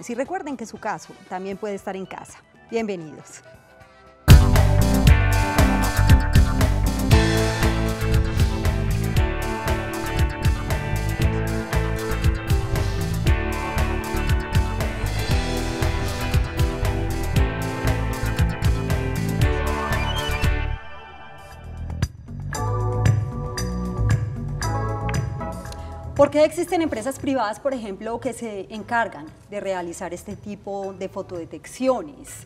Fotodetenciones. Y recuerden que su caso también puede estar en casa. Bienvenidos. ¿Por qué existen empresas privadas, por ejemplo, que se encargan de realizar este tipo de fotodetecciones?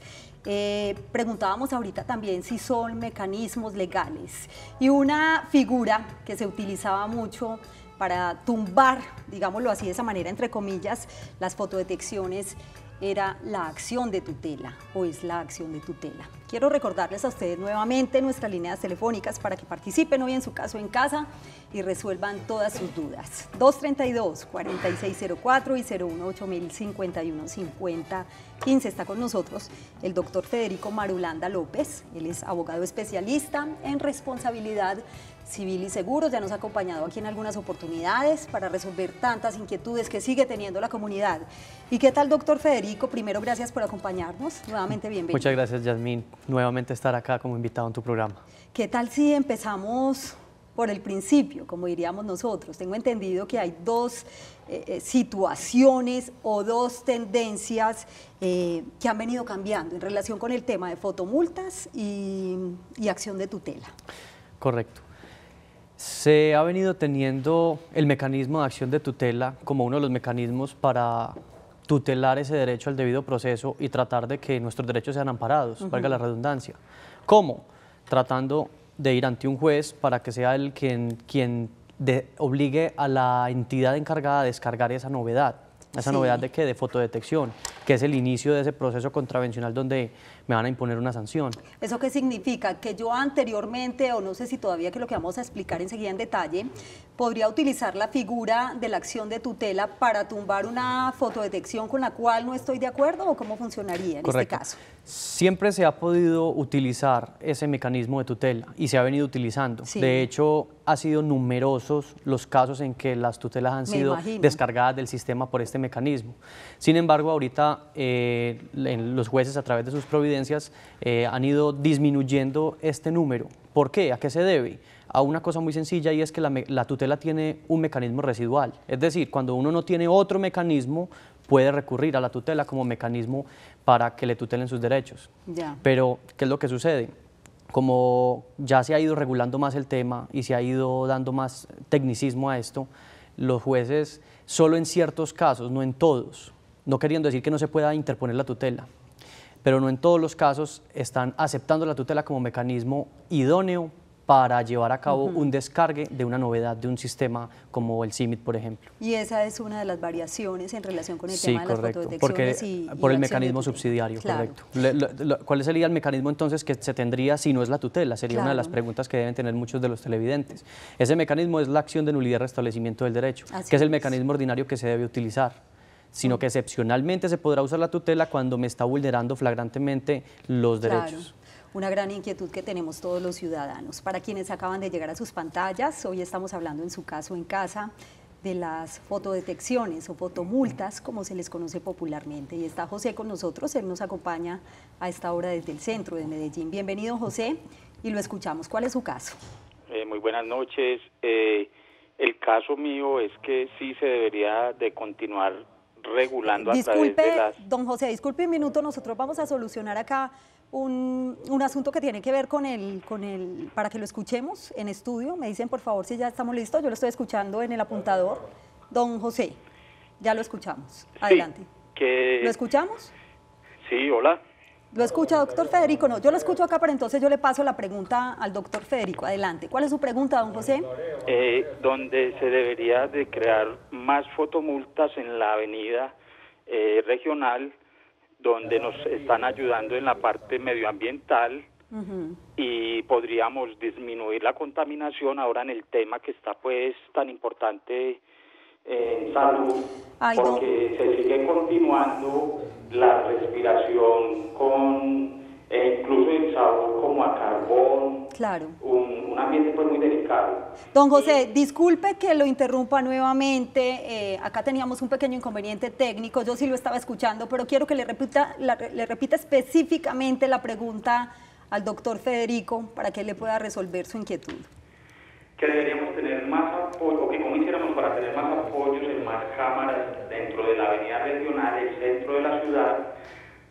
Preguntábamos ahorita también si son mecanismos legales. Y una figura que se utilizaba mucho para tumbar, digámoslo así de esa manera, entre comillas, las fotodetecciones, era la acción de tutela o es la acción de tutela. Quiero recordarles a ustedes nuevamente nuestras líneas telefónicas para que participen hoy en su caso en casa y resuelvan todas sus dudas. 232-4604 y 018-051-5015. Está con nosotros el doctor Federico Marulanda López. Él es abogado especialista en responsabilidad civil y seguros. Ya nos ha acompañado aquí en algunas oportunidades para resolver tantas inquietudes que sigue teniendo la comunidad. ¿Y qué tal, doctor Federico? Primero, gracias por acompañarnos. Nuevamente, bienvenido. Muchas gracias, Yasmín. Nuevamente estar acá como invitado en tu programa. ¿Qué tal si empezamos por el principio, como diríamos nosotros? Tengo entendido que hay dos situaciones o dos tendencias que han venido cambiando en relación con el tema de fotomultas y acción de tutela. Correcto. Se ha venido teniendo el mecanismo de acción de tutela como uno de los mecanismos para tutelar ese derecho al debido proceso y tratar de que nuestros derechos sean amparados, valga la redundancia. ¿Cómo? Tratando de ir ante un juez para que sea él quien obligue a la entidad encargada a descargar esa novedad. ¿Esa novedad de qué? De fotodetección, que es el inicio de ese proceso contravencional donde me van a imponer una sanción. ¿Eso qué significa? Que yo anteriormente, o no sé si todavía, que lo que vamos a explicar enseguida en detalle, podría utilizar la figura de la acción de tutela para tumbar una fotodetección con la cual no estoy de acuerdo, o cómo funcionaría en este caso. Siempre se ha podido utilizar ese mecanismo de tutela y se ha venido utilizando. Sí. De hecho, ha sido numerosos los casos en que las tutelas han sido descargadas del sistema por este mecanismo. Sin embargo, ahorita los jueces, a través de sus providencias, han ido disminuyendo este número. ¿Por qué? ¿A qué se debe? A una cosa muy sencilla, y es que la tutela tiene un mecanismo residual. Es decir, cuando uno no tiene otro mecanismo, puede recurrir a la tutela como mecanismo para que le tutelen sus derechos. Ya. Pero, ¿qué es lo que sucede? Como ya se ha ido regulando más el tema y se ha ido dando más tecnicismo a esto, los jueces, solo en ciertos casos, no en todos, no queriendo decir que no se pueda interponer la tutela, pero no en todos los casos están aceptando la tutela como mecanismo idóneo para llevar a cabo un descargue de una novedad de un sistema como el CIMIT, por ejemplo. Y esa es una de las variaciones en relación con el tema de las fotodetecciones. Porque por el mecanismo subsidiario, correcto. ¿Cuál sería el mecanismo entonces que se tendría si no es la tutela? Sería una de las preguntas que deben tener muchos de los televidentes. Ese mecanismo es la acción de nulidad y restablecimiento del derecho, que es el mecanismo ordinario que se debe utilizar, sino que excepcionalmente se podrá usar la tutela cuando me está vulnerando flagrantemente los derechos. Una gran inquietud que tenemos todos los ciudadanos. Para quienes acaban de llegar a sus pantallas, hoy estamos hablando en su caso en casa de las fotodetecciones o fotomultas, como se les conoce popularmente. Y está José con nosotros, él nos acompaña a esta hora desde el centro de Medellín. Bienvenido, José, y lo escuchamos. ¿Cuál es su caso? Muy buenas noches. El caso mío es que sí se debería de continuar regulando a través de las... Don José, disculpe un minuto, nosotros vamos a solucionar acá un asunto que tiene que ver con el, para que lo escuchemos en estudio. Me dicen, por favor, si ya estamos listos. Yo lo estoy escuchando en el apuntador. Don José, ya lo escuchamos. Adelante. Sí, ¿Lo escuchamos? Sí, hola. ¿Lo escucha, doctor Federico? No, yo lo escucho acá, pero entonces yo le paso la pregunta al doctor Federico. Adelante. ¿Cuál es su pregunta, don José? Donde se debería de crear más fotomultas en la avenida regional, donde nos están ayudando en la parte medioambiental y podríamos disminuir la contaminación ahora en el tema que está pues tan importante en salud, porque se sigue continuando la respiración con incluso el sabor como a carbón, Claro. Un ambiente pues muy delicado. Don José, disculpe que lo interrumpa nuevamente, acá teníamos un pequeño inconveniente técnico, yo sí lo estaba escuchando, pero quiero que le repita específicamente la pregunta al doctor Federico para que él le pueda resolver su inquietud. Que deberíamos tener más apoyo, o que cómo hiciéramos para tener más apoyos en más cámaras dentro de la avenida regional, el centro de la ciudad,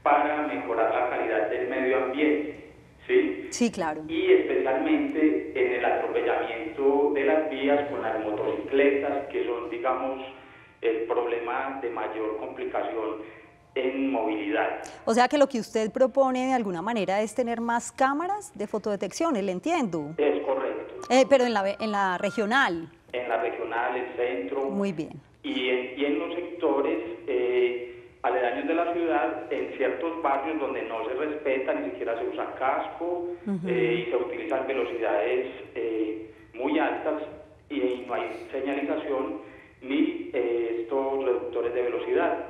para mejorar la calidad del medio ambiente. ¿Sí? Sí, claro. Y especialmente en el atropellamiento de las vías con las motocicletas, que son, digamos, el problema de mayor complicación en movilidad. O sea que lo que usted propone de alguna manera es tener más cámaras de fotodetección, ¿le entiendo? Es correcto. Pero en la regional. En la regional, el centro. Muy bien. Y en los sectores aledaños de la ciudad, en ciertos barrios donde no se respeta, ni siquiera se usa casco, y se utilizan velocidades muy altas y no hay señalización ni estos reductores de velocidad.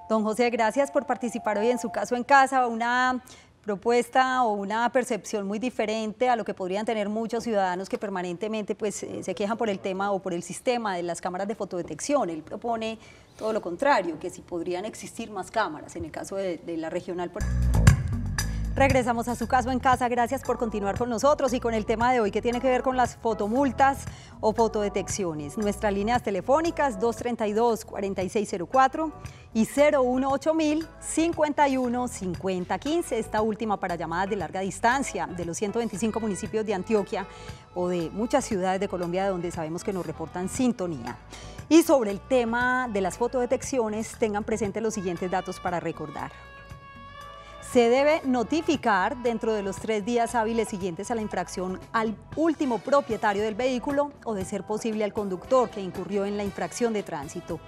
Don José, gracias por participar hoy en Su Caso en Casa, una propuesta o una percepción muy diferente a lo que podrían tener muchos ciudadanos que permanentemente pues, se quejan por el tema o por el sistema de las cámaras de fotodetección. Él propone todo lo contrario, que si podrían existir más cámaras en el caso de la regional. Regresamos a Su Caso en Casa, gracias por continuar con nosotros y con el tema de hoy que tiene que ver con las fotomultas o fotodetecciones. Nuestras líneas telefónicas 232-4604 y 018-515015, esta última para llamadas de larga distancia de los 125 municipios de Antioquia o de muchas ciudades de Colombia donde sabemos que nos reportan sintonía. Y sobre el tema de las fotodetecciones, tengan presentes los siguientes datos para recordar. Se debe notificar dentro de los 3 días hábiles siguientes a la infracción al último propietario del vehículo o, de ser posible, al conductor que incurrió en la infracción de tránsito.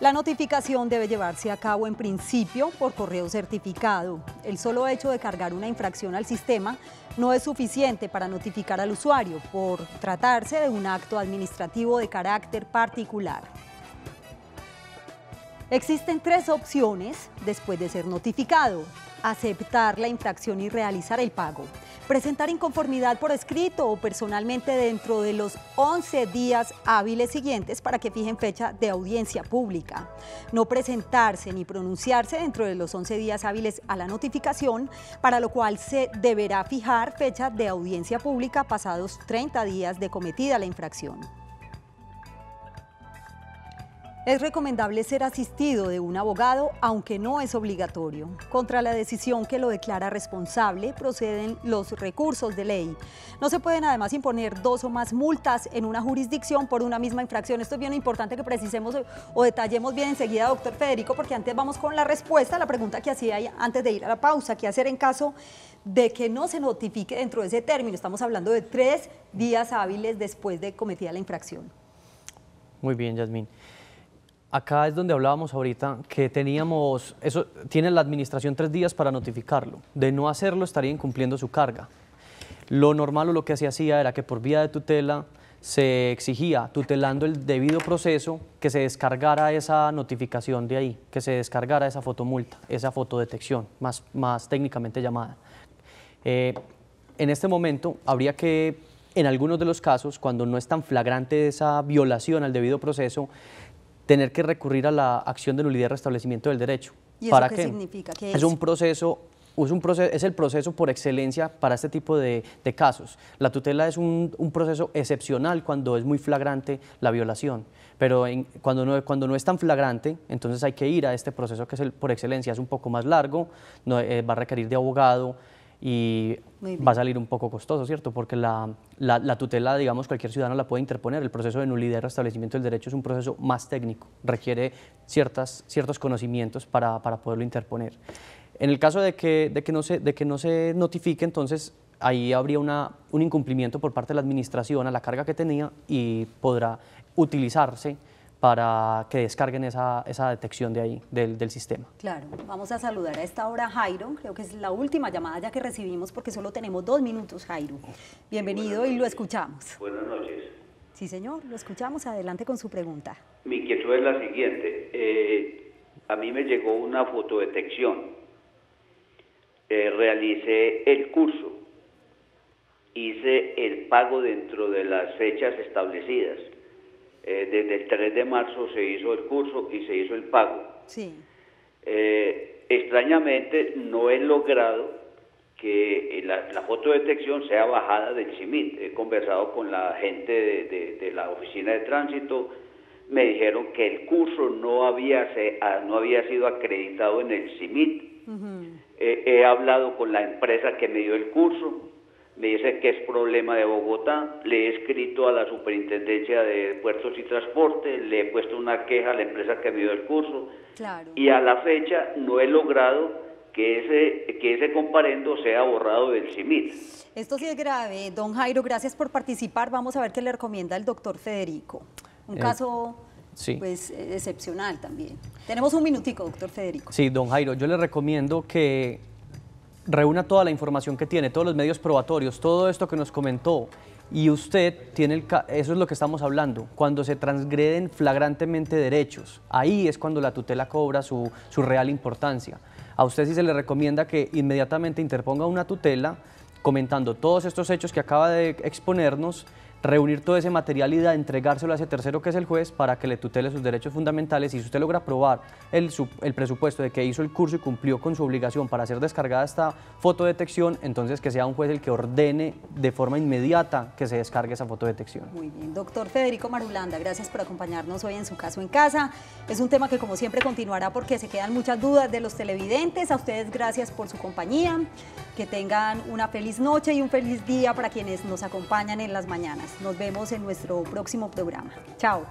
La notificación debe llevarse a cabo en principio por correo certificado. El solo hecho de cargar una infracción al sistema no es suficiente para notificar al usuario por tratarse de un acto administrativo de carácter particular. Existen 3 opciones después de ser notificado: aceptar la infracción y realizar el pago, presentar inconformidad por escrito o personalmente dentro de los 11 días hábiles siguientes para que fijen fecha de audiencia pública, no presentarse ni pronunciarse dentro de los 11 días hábiles a la notificación, para lo cual se deberá fijar fecha de audiencia pública pasados 30 días de cometida la infracción. Es recomendable ser asistido de un abogado, aunque no es obligatorio. Contra la decisión que lo declara responsable proceden los recursos de ley. No se pueden además imponer 2 o más multas en una jurisdicción por una misma infracción. Esto es bien importante que precisemos o detallemos bien enseguida, doctor Federico, porque antes vamos con la respuesta a la pregunta que hacía antes de ir a la pausa. ¿Qué hacer en caso de que no se notifique dentro de ese término? Estamos hablando de 3 días hábiles después de cometida la infracción. Muy bien, Yasmín. Acá es donde hablábamos ahorita que teníamos, eso tiene la administración 3 días para notificarlo. De no hacerlo estaría incumpliendo su carga. Lo normal o lo que se hacía era que por vía de tutela se exigía, tutelando el debido proceso, que se descargara esa notificación de ahí, que se descargara esa fotomulta, esa fotodetección, más técnicamente llamada. En este momento habría que, en algunos de los casos, cuando no es tan flagrante esa violación al debido proceso, tener que recurrir a la acción de nulidad y restablecimiento del derecho. ¿Y eso qué significa? ¿Qué es? Es el proceso por excelencia para este tipo de casos. La tutela es un proceso excepcional cuando es muy flagrante la violación, pero cuando no es tan flagrante, entonces hay que ir a este proceso que es el por excelencia. Es un poco más largo, va a requerir de abogado y va a salir un poco costoso, ¿cierto? Porque la tutela, digamos, cualquier ciudadano la puede interponer. El proceso de nulidad y restablecimiento del derecho es un proceso más técnico, requiere ciertos conocimientos para poderlo interponer. En el caso de que no se notifique, entonces ahí habría un incumplimiento por parte de la administración a la carga que tenía y podrá utilizarse para que descarguen esa detección de ahí, del sistema. Claro, vamos a saludar a esta hora a Jairo, creo que es la última llamada ya que recibimos porque solo tenemos 2 minutos, Jairo. Bienvenido y lo escuchamos. Buenas noches. Sí, señor, lo escuchamos, adelante con su pregunta. Mi inquietud es la siguiente, a mí me llegó una fotodetección, realicé el curso hice el pago dentro de las fechas establecidas. Desde el 3 de marzo se hizo el curso y se hizo el pago. Sí. Extrañamente no he logrado que la fotodetección sea bajada del CIMIT. He conversado con la gente de la oficina de tránsito, me dijeron que el curso no había sido acreditado en el CIMIT. He hablado con la empresa que me dio el curso, me dice que es problema de Bogotá, le he escrito a la Superintendencia de Puertos y Transporte, le he puesto una queja a la empresa que me dio el curso, claro. Y a la fecha no he logrado que ese comparendo sea borrado del CIMIT. Esto sí es grave. Don Jairo, gracias por participar. Vamos a ver qué le recomienda el doctor Federico. Un caso sí, pues excepcional también. Tenemos un minutico, doctor Federico. Sí, don Jairo, yo le recomiendo que reúna toda la información que tiene, todos los medios probatorios, todo esto que nos comentó, y usted tiene eso es lo que estamos hablando, cuando se transgreden flagrantemente derechos, ahí es cuando la tutela cobra su real importancia. A usted sí se le recomienda que inmediatamente interponga una tutela comentando todos estos hechos que acaba de exponernos, reunir todo ese material y entregárselo a ese tercero que es el juez para que le tutele sus derechos fundamentales, y si usted logra probar el presupuesto de que hizo el curso y cumplió con su obligación para hacer descargada esta fotodetección, entonces que sea un juez el que ordene de forma inmediata que se descargue esa fotodetección. Muy bien, doctor Federico Marulanda, gracias por acompañarnos hoy en Su Caso en Casa. Es un tema que como siempre continuará porque se quedan muchas dudas de los televidentes. A ustedes gracias por su compañía, que tengan una feliz noche y un feliz día para quienes nos acompañan en las mañanas. Nos vemos en nuestro próximo programa. Chao.